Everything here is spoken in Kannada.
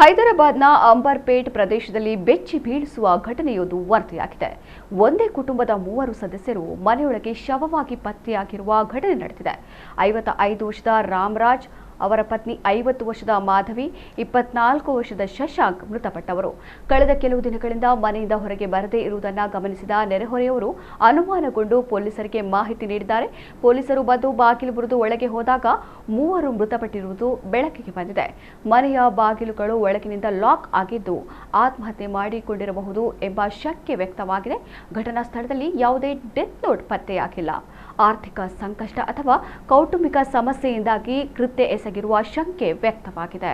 ಹೈದರಾಬಾದ್ನ ಅಂಬರ್ಪೇಟ್ ಪ್ರದೇಶದಲ್ಲಿ ಬೆಚ್ಚಿ ಬೀಳಿಸುವ ಘಟನೆಯೊಂದು ವರದಿಯಾಗಿದೆ. ಒಂದೇ ಕುಟುಂಬದ 3 ಸದಸ್ಯರು ಮನೆಯೊಳಗೆ ಶವವಾಗಿ ಪತ್ತೆಯಾಗಿರುವ ಘಟನೆ ನಡೆದಿದೆ. 55 ವರ್ಷದ ರಾಮರಾಜ್, ಅವರ ಪತ್ನಿ 50 ವರ್ಷದ ಮಾಧವಿ, 24 ವರ್ಷದ ಶಶಾಂಕ್ ಮೃತಪಟ್ಟವರು. ಕಳೆದ ಕೆಲವು ದಿನಗಳಿಂದ ಮನೆಯಿಂದ ಹೊರಗೆ ಬರದೇ ಇರುವುದನ್ನು ಗಮನಿಸಿದ ನೆರೆಹೊರೆಯವರು ಅನುಮಾನಗೊಂಡು ಪೊಲೀಸರಿಗೆ ಮಾಹಿತಿ ನೀಡಿದ್ದಾರೆ. ಪೊಲೀಸರು ಬಂದು ಬಾಗಿಲು ಮುರಿದು ಒಳಗೆ ಹೋದಾಗ 3 ಮೃತಪಟ್ಟಿರುವುದು ಬೆಳಕಿಗೆ ಬಂದಿದೆ. ಮನೆಯ ಬಾಗಿಲುಗಳು ಒಳಗಿನಿಂದ ಲಾಕ್ ಆಗಿದ್ದು ಆತ್ಮಹತ್ಯೆ ಮಾಡಿಕೊಂಡಿರಬಹುದು ಎಂಬ ಶಂಕೆ ವ್ಯಕ್ತವಾಗಿದೆ. ಘಟನಾ ಸ್ಥಳದಲ್ಲಿ ಯಾವುದೇ ಡೆತ್ ನೋಟ್ ಪತ್ತೆಯಾಗಿಲ್ಲ. ಆರ್ಥಿಕ ಸಂಕಷ್ಟ ಅಥವಾ ಕೌಟುಂಬಿಕ ಸಮಸ್ಯೆಯಿಂದಾಗಿ ಕೃತ್ಯ ಎಸಗಿರುವ ಶಂಕೆ ವ್ಯಕ್ತವಾಗಿದೆ.